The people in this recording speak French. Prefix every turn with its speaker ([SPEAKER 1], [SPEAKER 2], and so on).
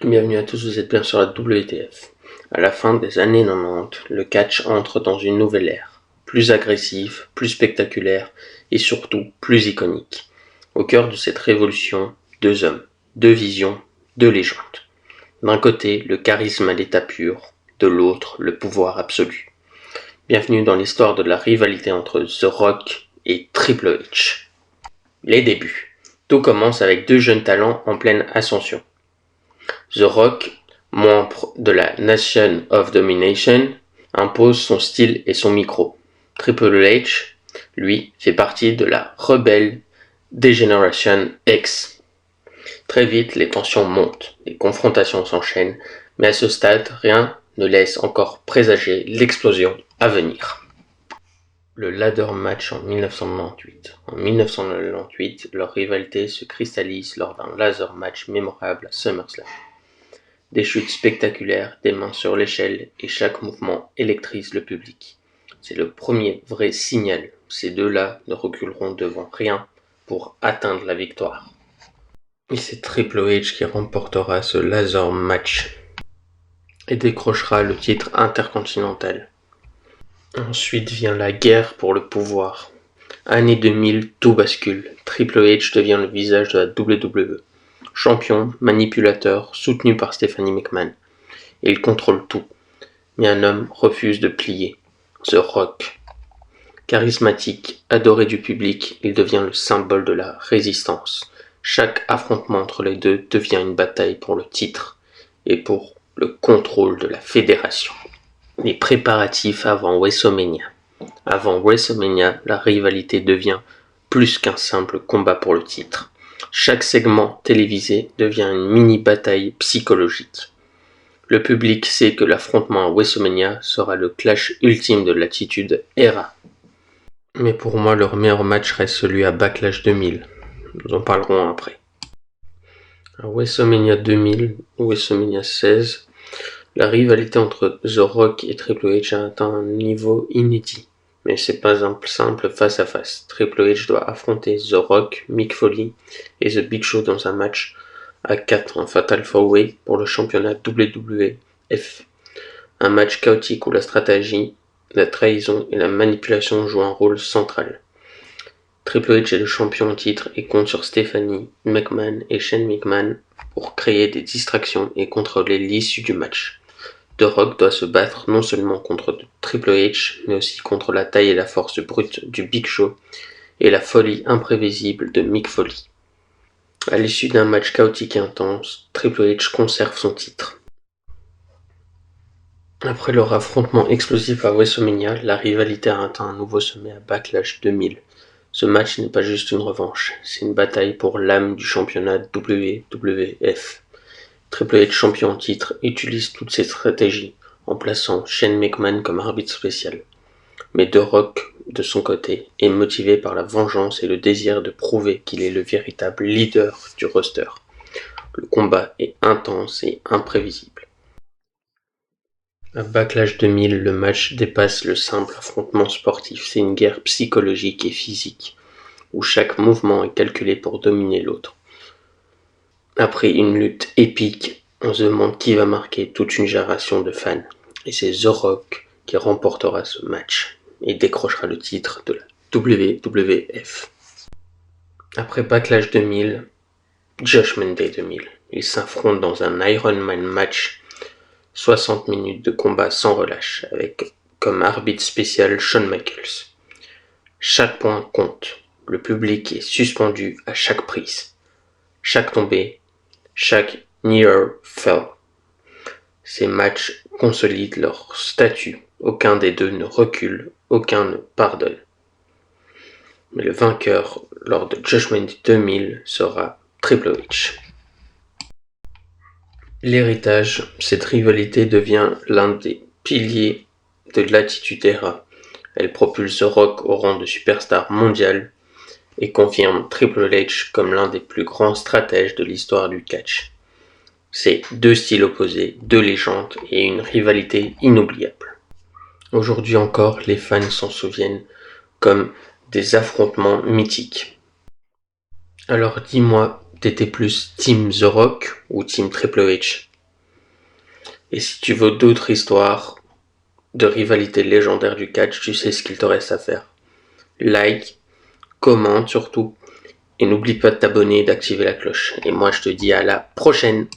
[SPEAKER 1] Bienvenue à tous, vous êtes bien sur la WTF. À la fin des années 90, le catch entre dans une nouvelle ère, plus agressive, plus spectaculaire et surtout plus iconique. Au cœur de cette révolution, deux hommes, deux visions, deux légendes. D'un côté, le charisme à l'état pur, de l'autre, le pouvoir absolu. Bienvenue dans l'histoire de la rivalité entre The Rock et Triple H. Les débuts. Tout commence avec deux jeunes talents en pleine ascension. The Rock, membre de la Nation of Domination, impose son style et son micro. Triple H, lui, fait partie de la rebelle Degeneration X. Très vite, les tensions montent, les confrontations s'enchaînent, mais à ce stade, rien ne laisse encore présager l'explosion à venir. Le ladder match en 1998. En 1998, leur rivalité se cristallise lors d'un ladder match mémorable à SummerSlam. Des chutes spectaculaires, des mains sur l'échelle et chaque mouvement électrise le public. C'est le premier vrai signal. Ces deux-là ne reculeront devant rien pour atteindre la victoire. Et c'est Triple H qui remportera ce ladder match et décrochera le titre intercontinental. Ensuite vient la guerre pour le pouvoir. Année 2000, tout bascule. Triple H devient le visage de la WWE. Champion, manipulateur, soutenu par Stephanie McMahon. Il contrôle tout. Mais un homme refuse de plier. The Rock. Charismatique, adoré du public, il devient le symbole de la résistance. Chaque affrontement entre les deux devient une bataille pour le titre et pour le contrôle de la fédération. Les préparatifs avant WrestleMania. Avant WrestleMania, la rivalité devient plus qu'un simple combat pour le titre. Chaque segment télévisé devient une mini-bataille psychologique. Le public sait que l'affrontement à WrestleMania sera le clash ultime de l'attitude Era. Mais pour moi, leur meilleur match reste celui à Backlash 2000. Nous en parlerons après. À WrestleMania 2000 ou WrestleMania 16, la rivalité entre The Rock et Triple H a atteint un niveau inédit. Mais c'est pas un simple face-à-face. Triple H doit affronter The Rock, Mick Foley et The Big Show dans un match à 4 en Fatal 4-Way pour le championnat WWF. Un match chaotique où la stratégie, la trahison et la manipulation jouent un rôle central. Triple H est le champion en titre et compte sur Stephanie McMahon et Shane McMahon pour créer des distractions et contrôler l'issue du match. The Rock doit se battre non seulement contre Triple H, mais aussi contre la taille et la force brute du Big Show et la folie imprévisible de Mick Foley. À l'issue d'un match chaotique et intense, Triple H conserve son titre. Après leur affrontement explosif à WrestleMania, la rivalité a atteint un nouveau sommet à Backlash 2000. Ce match n'est pas juste une revanche, c'est une bataille pour l'âme du championnat WWF. Triple H, champion en titre, utilise toutes ses stratégies en plaçant Shane McMahon comme arbitre spécial. Mais The Rock, de son côté, est motivé par la vengeance et le désir de prouver qu'il est le véritable leader du roster. Le combat est intense et imprévisible. À Backlash 2000, le match dépasse le simple affrontement sportif, c'est une guerre psychologique et physique, où chaque mouvement est calculé pour dominer l'autre. Après une lutte épique, on se demande qui va marquer toute une génération de fans. Et c'est The Rock qui remportera ce match et décrochera le titre de la WWF. Après Backlash 2000, Judgment Day 2000. Ils s'affrontent dans un Iron Man match, 60 minutes de combat sans relâche, avec comme arbitre spécial Shawn Michaels. Chaque point compte. Le public est suspendu à chaque prise. Chaque tombée, chaque near fall. Ces matchs consolident leur statut. Aucun des deux ne recule, aucun ne pardonne. Mais le vainqueur lors de Judgment 2000 sera Triple H. L'héritage, cette rivalité devient l'un des piliers de l'Attitude Era. Elle propulse The Rock au rang de superstar mondial et confirme Triple H comme l'un des plus grands stratèges de l'histoire du catch. C'est deux styles opposés, deux légendes et une rivalité inoubliable. Aujourd'hui encore, les fans s'en souviennent comme des affrontements mythiques. Alors dis-moi, t'étais plus Team The Rock ou Team Triple H ? Et si tu veux d'autres histoires de rivalité légendaire du catch, tu sais ce qu'il te reste à faire. Like, commente surtout, et n'oublie pas de t'abonner et d'activer la cloche. Et moi je te dis à la prochaine.